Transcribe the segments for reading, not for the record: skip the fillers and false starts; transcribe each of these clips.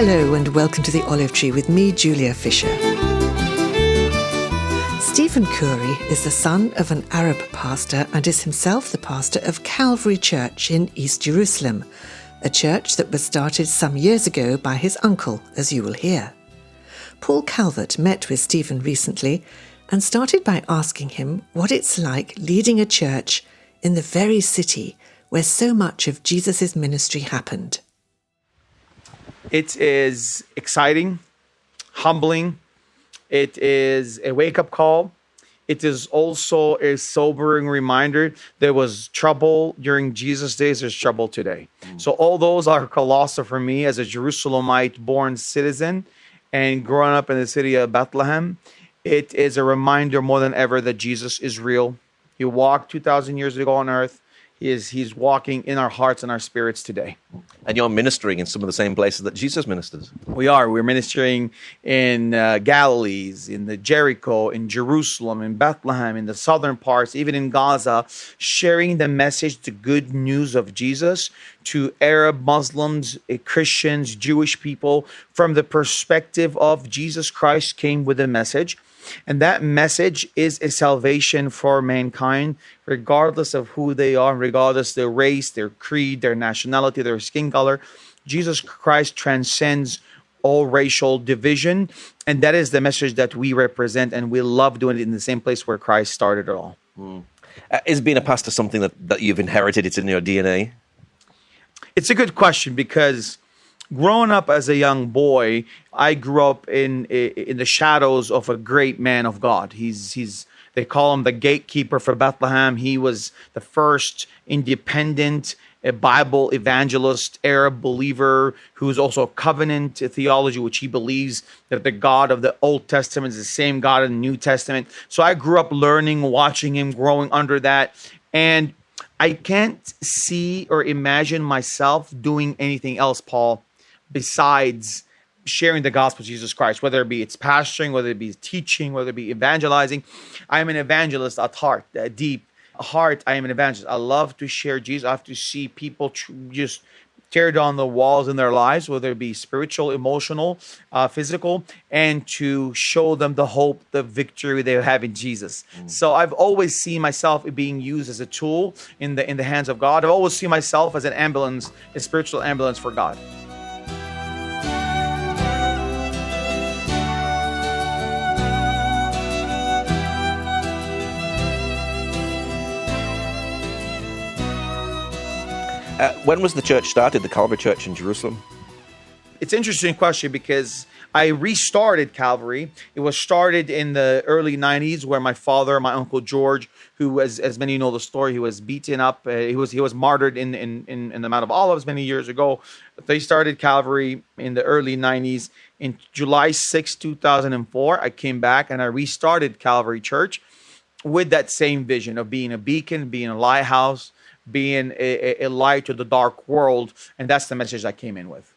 Hello and welcome to The Olive Tree with me, Julia Fisher. Stephen Khoury is the son of an Arab pastor and is himself the pastor of Calvary Church in East Jerusalem, a church that was started some years ago by his uncle, as you will hear. Paul Calvert met with Stephen recently and started by asking him what it's like leading a church in the very city where so much of Jesus' ministry happened. It is exciting, humbling. It is a wake-up call. It is also a sobering reminder there was trouble during Jesus' days, there's trouble today. So all those are colossal for me as a Jerusalemite-born citizen and growing up in the city of Bethlehem. It is a reminder more than ever that Jesus is real. He walked 2,000 years ago on earth. He's walking in our hearts and our spirits today. And you're ministering in some of the same places that Jesus ministered. We're ministering in Galilee, in the Jericho, in Jerusalem, in Bethlehem, in the southern parts, even in Gaza, sharing the message, the good news of Jesus to Arab, Muslims, Christians, Jewish people from the perspective of Jesus Christ came with a message. And that message is a salvation for mankind, regardless of who they are, regardless of their race, their creed, their nationality, their skin color. Jesus Christ transcends all racial division. And that is the message that we represent. And we love doing it in the same place where Christ started it all. Is being a pastor something that you've inherited? It's in your DNA? It's a good question because growing up as a young boy, I grew up in the shadows of a great man of God. They call him the gatekeeper for Bethlehem. He was the first independent Bible evangelist, Arab believer, who's also covenant theology, which he believes that the God of the Old Testament is the same God in the New Testament. So I grew up learning, watching him, growing under that. And I can't see or imagine myself doing anything else, Paul, besides sharing the gospel of Jesus Christ, whether it be it's pastoring, whether it be teaching, whether it be evangelizing. I am an evangelist at heart, deep heart. I am an evangelist. I love to share Jesus. I have to see people just tear down the walls in their lives, whether it be spiritual, emotional, physical, and to show them the hope, the victory they have in Jesus. So I've always seen myself being used as a tool in the hands of God. I've always seen myself as an ambulance, a spiritual ambulance for God. When was the church started, the Calvary Church in Jerusalem? It's an interesting question because I restarted Calvary. It was started in the early 90s where my father, my Uncle George, who was, as many know the story, he was beaten up. He was martyred in the Mount of Olives many years ago. They started Calvary in the early 90s. In July 6, 2004, I came back and I restarted Calvary Church with that same vision of being a beacon, being a lighthouse, being a light to the dark world. And that's the message I came in with.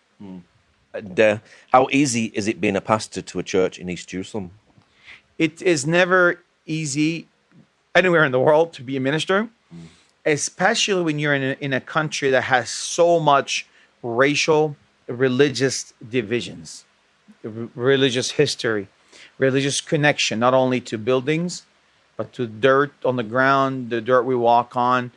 And how easy is it being a pastor to a church in East Jerusalem? It is never easy anywhere in the world to be a minister, especially when you're in a country that has so much racial, religious divisions, religious history, religious connection, not only to buildings, but to dirt on the ground, the dirt we walk on,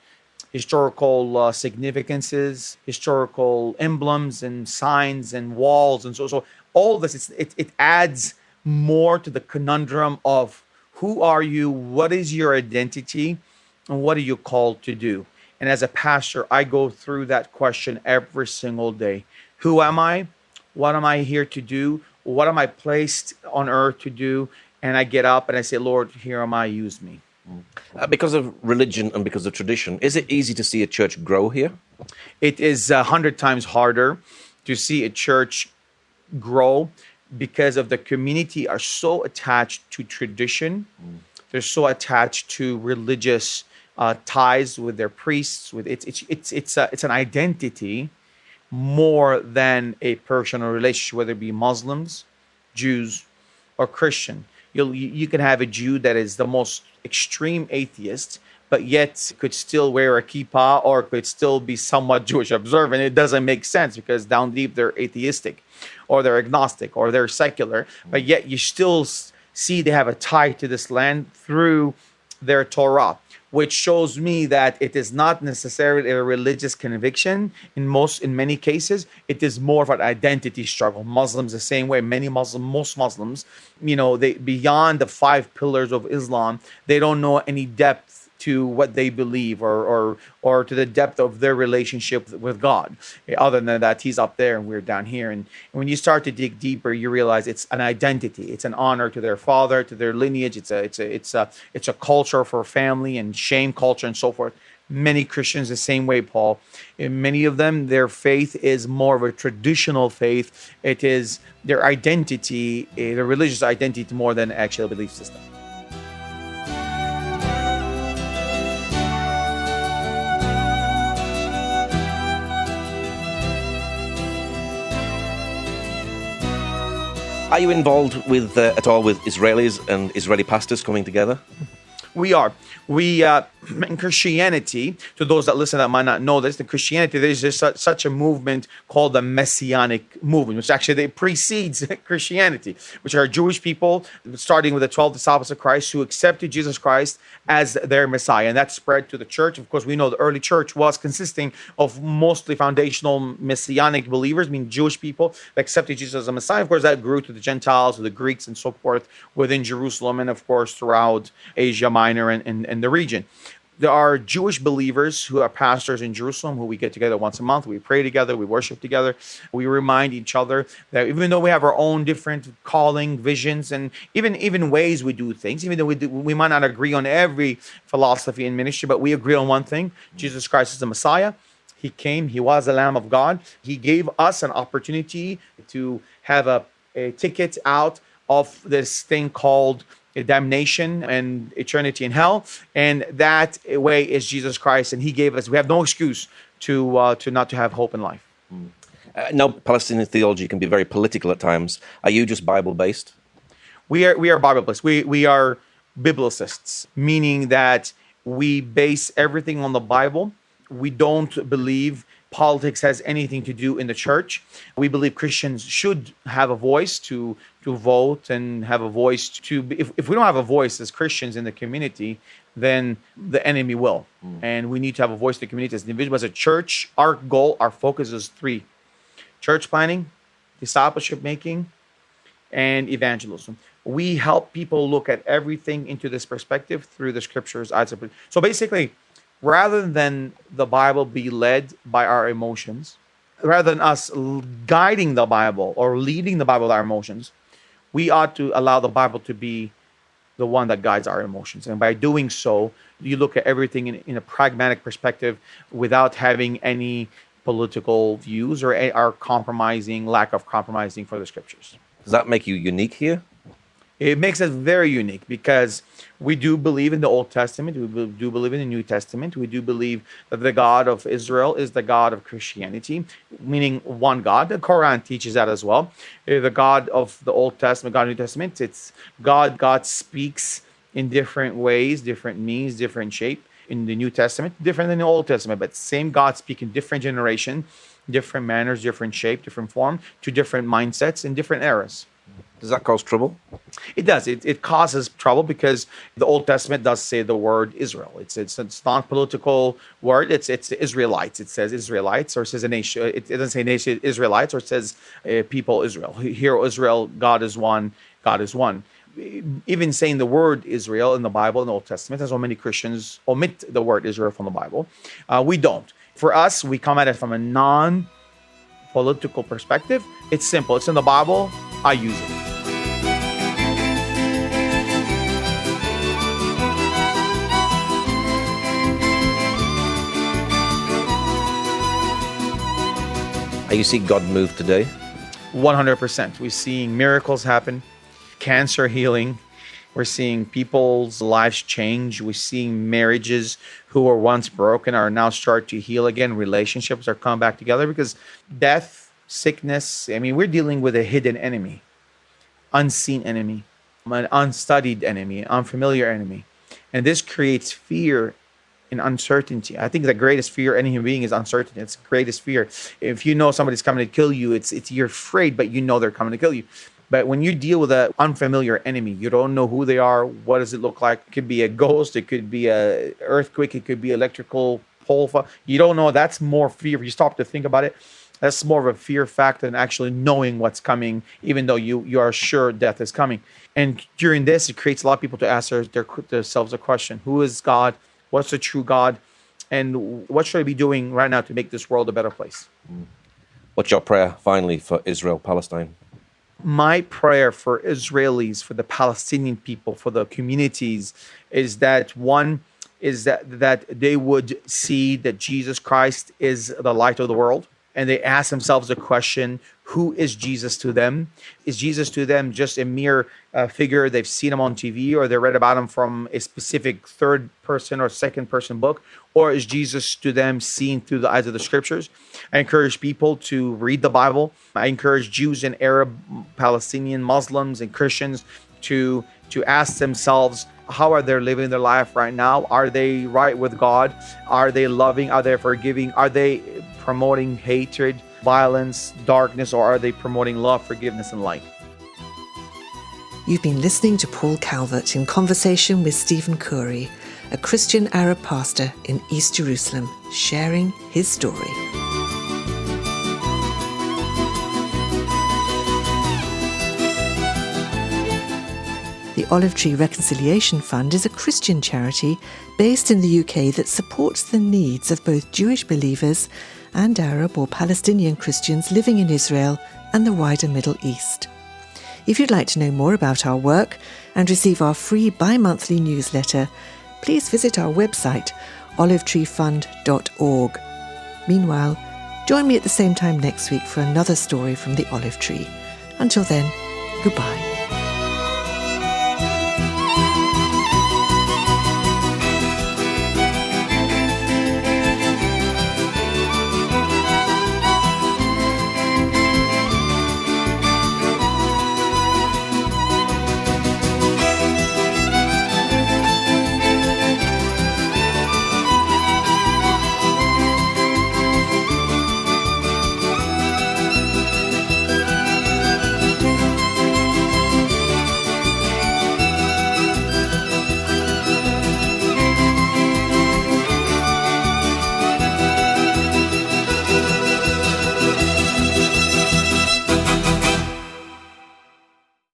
historical significances, historical emblems and signs and walls. And so all this, it adds more to the conundrum of who are you, what is your identity, and what are you called to do? And as a pastor, I go through that question every single day. Who am I? What am I here to do? What am I placed on earth to do? And I get up and I say, Lord, here am I, use me. Because of religion and because of tradition, is it easy to see a church grow here? It is 100 times harder to see a church grow because of the community are so attached to tradition. They're so attached to religious ties with their priests. With it's an identity more than a personal relationship, whether it be Muslims, Jews, or Christian. You can have a Jew that is the most extreme atheist, but yet could still wear a kippah or could still be somewhat Jewish observant. It doesn't make sense because down deep they're atheistic or they're agnostic or they're secular, but yet you still see they have a tie to this land through their Torah, which shows me that it is not necessarily a religious conviction in many cases. It is more of an identity struggle. Muslims the same way. Most Muslims, they beyond the 5 pillars of Islam, they don't know any depth to what they believe or to the depth of their relationship with God. Other than that, he's up there and we're down here. And when you start to dig deeper, you realize it's an identity. It's an honor to their father, to their lineage. It's a culture for family and shame culture and so forth. Many Christians the same way, Paul. In many of them, their faith is more of a traditional faith. It is their identity, their religious identity more than actual belief system. Are you involved with at all with Israelis and Israeli pastors coming together? We are. In Christianity, to those that listen that might not know this, in Christianity, there's just such a movement called the Messianic movement, which actually precedes Christianity, which are Jewish people, starting with the 12 disciples of Christ, who accepted Jesus Christ as their Messiah. And that spread to the church. Of course, we know the early church was consisting of mostly foundational Messianic believers, meaning Jewish people that accepted Jesus as a Messiah. Of course, that grew to the Gentiles, to the Greeks, and so forth within Jerusalem, and of course, throughout Asia Minor and the region. There are Jewish believers who are pastors in Jerusalem who we get together once a month. We pray together. We worship together. We remind each other that even though we have our own different calling, visions, and even ways we do things, even though we might not agree on every philosophy in ministry, but we agree on one thing. Jesus Christ is the Messiah. He came. He was the Lamb of God. He gave us an opportunity to have a ticket out of this thing called damnation and eternity in hell, and that way is Jesus Christ, and he gave us, we have no excuse to not to have hope in life. Now, Palestinian theology can be very political at times. Are you just Bible-based? We are Bible-based. We are biblicists, meaning that we base everything on the Bible. We don't believe politics has anything to do in the church. We believe Christians should have a voice to vote and have a voice to... If we don't have a voice as Christians in the community, then the enemy will. And we need to have a voice in the community as an individual. As a church, our goal, our focus is 3. Church planning, discipleship making, and evangelism. We help people look at everything into this perspective through the scriptures. So basically, rather than the Bible be led by our emotions, rather than us guiding the Bible or leading the Bible with our emotions, we ought to allow the Bible to be the one that guides our emotions. And by doing so, you look at everything in a pragmatic perspective without having any political views or our lack of compromising for the scriptures. Does that make you unique here? It makes us very unique because we do believe in the Old Testament. We do believe in the New Testament. We do believe that the God of Israel is the God of Christianity, meaning one God. The Quran teaches that as well. The God of the Old Testament, God of the New Testament, it's God. God speaks in different ways, different means, different shape. In the New Testament, different than the Old Testament, but same God speaking different generation, different manners, different shape, different form, to different mindsets in different eras. Does that cause trouble? It does. It causes trouble because the Old Testament does say the word Israel. It's a non-political word. It's the Israelites. It says Israelites, or it says a nation. It doesn't say nation Israelites, or it says people Israel. Hear, Israel, God is one. God is one. Even saying the word Israel in the Bible, in the Old Testament, that's why many Christians omit the word Israel from the Bible. We don't. For us, we come at it from a non-political perspective. It's simple. It's in the Bible. I use it. Are you seeing God move today? 100%. We're seeing miracles happen. Cancer healing. We're seeing people's lives change. We're seeing marriages who were once broken are now start to heal again. Relationships are coming back together because death, sickness, we're dealing with a hidden enemy, unseen enemy, an unstudied enemy, unfamiliar enemy. And this creates fear in uncertainty. I think the greatest fear any human being is uncertainty. It's the greatest fear. If you know somebody's coming to kill you, it's you're afraid, but you know they're coming to kill you. But when you deal with an unfamiliar enemy, you don't know who they are. What does it look like? It could be a ghost. It could be a earthquake. It could be electrical pole. You don't know. That's more fear. If you stop to think about it, that's more of a fear factor than actually knowing what's coming, even though you are sure death is coming. And during this, it creates a lot of people to ask themselves a question. Who is God? What's the true God? And what should I be doing right now to make this world a better place? What's your prayer, finally, for Israel, Palestine? My prayer for Israelis, for the Palestinian people, for the communities, is that one is that they would see that Jesus Christ is the light of the world. And they ask themselves the question, who is Jesus to them? Is Jesus to them just a mere figure? They've seen him on TV, or they read about him from a specific third person or second person book? Or is Jesus to them seen through the eyes of the scriptures? I encourage people to read the Bible. I encourage Jews and Arab, Palestinian, Muslims, and Christians to ask themselves, how are they living their life right now? Are they right with God? Are they loving? Are they forgiving? Are they promoting hatred, violence, darkness, or are they promoting love, forgiveness, and light? You've been listening to Paul Calvert in conversation with Stephen Khoury, a Christian Arab pastor in East Jerusalem, sharing his story. The Olive Tree Reconciliation Fund is a Christian charity based in the UK that supports the needs of both Jewish believers and Arab or Palestinian Christians living in Israel and the wider Middle East. If you'd like to know more about our work and receive our free bi-monthly newsletter, please visit our website, olivetreefund.org. Meanwhile, join me at the same time next week for another story from the Olive Tree. Until then, goodbye.